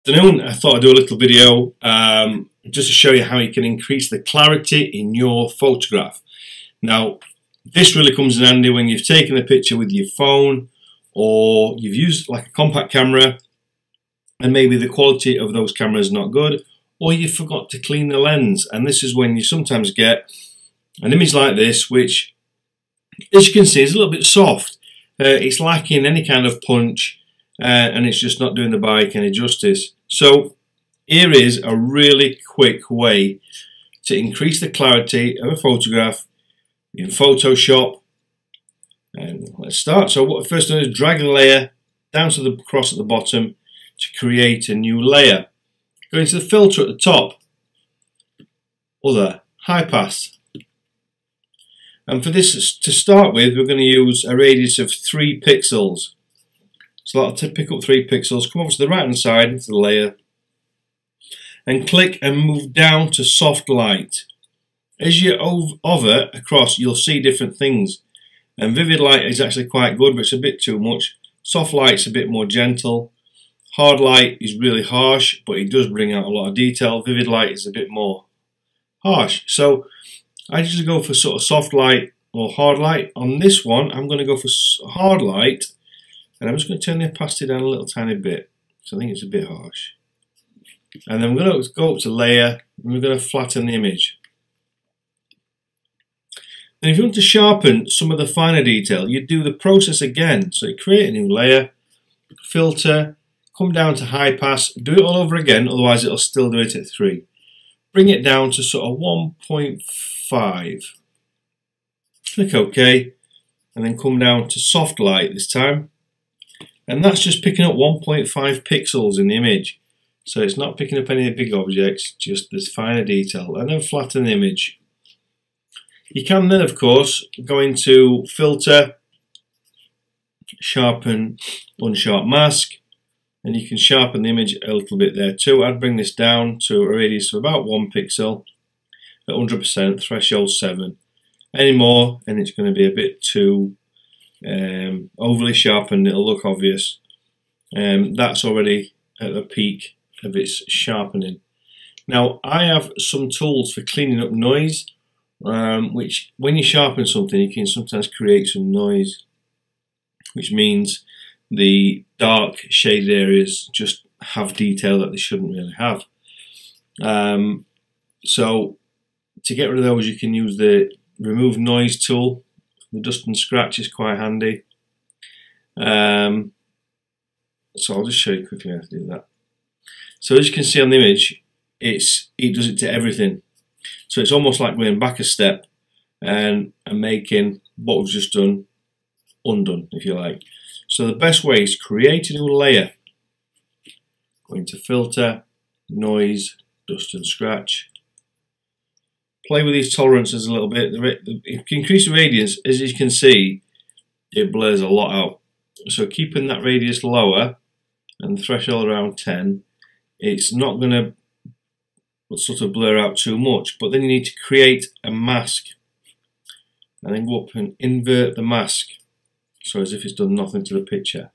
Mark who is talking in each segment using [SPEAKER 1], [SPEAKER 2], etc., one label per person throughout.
[SPEAKER 1] Afternoon. I thought I'd do a little video just to show you how you can increase the clarity in your photograph. Now, this really comes in handy when you've taken a picture with your phone or you've used like a compact camera and maybe the quality of those cameras is not good, or you forgot to clean the lens. And this is when you sometimes get an image like this, which, as you can see, is a little bit soft. It's lacking any kind of punch. And it's just not doing the bike any justice. So here is a really quick way to increase the clarity of a photograph in Photoshop. And let's start. So what first do is drag a layer down to the cross at the bottom to create a new layer. Go into the filter at the top, other, high pass. And for this to start with, we're going to use a radius of 3 pixels. So that'll pick up 3 pixels, come over to the right hand side into the layer and click and move down to soft light. As you hover across, you'll see different things, and vivid light is actually quite good, but it's a bit too much. Soft light's a bit more gentle. Hard light is really harsh, but it does bring out a lot of detail. Vivid light is a bit more harsh. So I usually go for sort of soft light or hard light. On this one, I'm going to go for hard light. And I'm just going to turn the opacity down a little tiny bit, so I think it's a bit harsh. And then we're going to go up to layer, and we're going to flatten the image. And if you want to sharpen some of the finer detail, you do the process again. So you create a new layer, filter, come down to high pass, do it all over again, otherwise it'll still do it at 3. Bring it down to sort of 1.5. Click OK, and then come down to soft light this time. And that's just picking up 1.5 pixels in the image. So it's not picking up any big objects, just this finer detail. And then flatten the image. You can then, of course, go into filter, sharpen, unsharp mask, and you can sharpen the image a little bit there too. I'd bring this down to a radius of about 1 pixel at 100%, threshold 7. Any more, and it's going to be a bit too overly sharpened, it'll look obvious. That's already at the peak of its sharpening. Now I have some tools for cleaning up noise, which when you sharpen something you can sometimes create some noise, which means the dark shaded areas just have detail that they shouldn't really have. So to get rid of those you can use the remove noise tool. The dust and scratch is quite handy. So I'll just show you quickly how to do that. So as you can see on the image, it does it to everything. So it's almost like going back a step and making what we've just done undone, if you like. So the best way is create a new layer. Go into filter, noise, dust and scratch. Play with these tolerances a little bit. If you increase the radius, as you can see, it blurs a lot out. So keeping that radius lower and the threshold around 10, it's not going to sort of blur out too much. But then you need to create a mask, and then go up and invert the mask, so as if it's done nothing to the picture.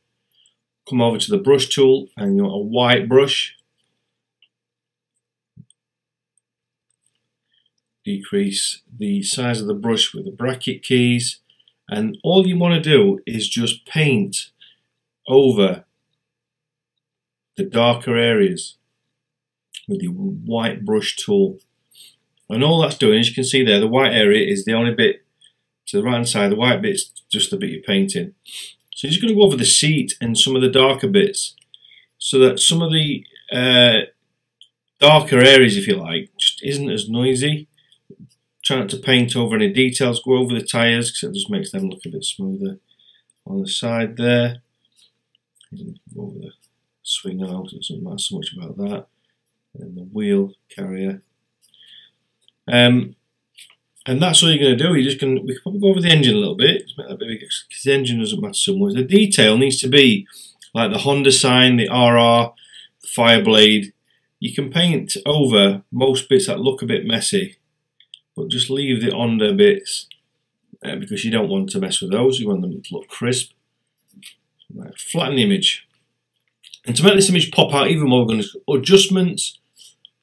[SPEAKER 1] Come over to the brush tool, and you want a white brush. Decrease the size of the brush with the bracket keys, and all you want to do is just paint over the darker areas with the white brush tool. And all that's doing, as you can see there, the white area is the only bit to the right hand side. The white bit's just the bit you're painting. So you're just going to go over the seat and some of the darker bits, so that some of the darker areas, if you like, just isn't as noisy. Try not to paint over any details. Go over the tyres, because it just makes them look a bit smoother. On the side there, go over the swing out, it doesn't matter so much about that. And the wheel carrier. And that's all you're going to do. We can probably go over the engine a little bit, make that a bit bigger, because the engine doesn't matter so much. The detail needs to be like the Honda sign, the RR, the Fireblade. You can paint over most bits that look a bit messy, but just leave the Honda bits because you don't want to mess with those. You want them to look crisp. Right, flatten the image. And to make this image pop out even more, we're going to do adjustments,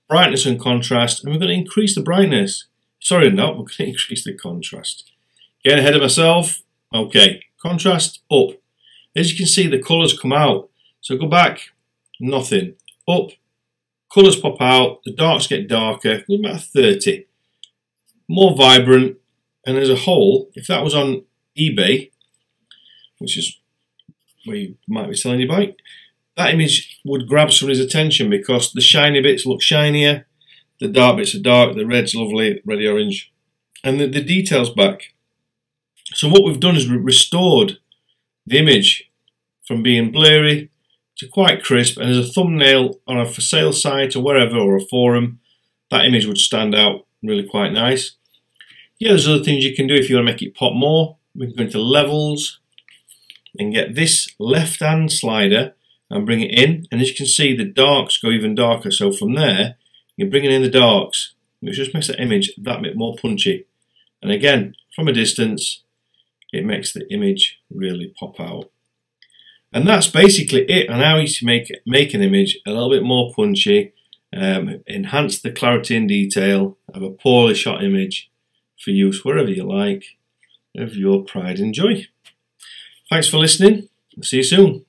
[SPEAKER 1] brightness and contrast, and we're going to increase the brightness. Sorry, no, we're going to increase the contrast. Getting ahead of myself. Okay, contrast up. As you can see, the colours come out. So go back, nothing. Up, colours pop out, the darks get darker, about 30. More vibrant, and as a whole, if that was on eBay, which is where you might be selling your bike, that image would grab somebody's attention because the shiny bits look shinier, the dark bits are dark, the red's lovely, reddy orange, and the detail's back. So what we've done is we've restored the image from being blurry to quite crisp, and as a thumbnail on a for sale site or wherever, or a forum, that image would stand out really quite nice. Yeah, there's other things you can do if you want to make it pop more. We can go into levels and get this left hand slider and bring it in, and as you can see, the darks go even darker. So from there you're bringing in the darks, which just makes the image that bit more punchy, and again from a distance it makes the image really pop out. And that's basically it on how you make an image a little bit more punchy, enhance the clarity and detail of a poorly shot image for use wherever you like, of your pride and joy. Thanks for listening. I'll see you soon.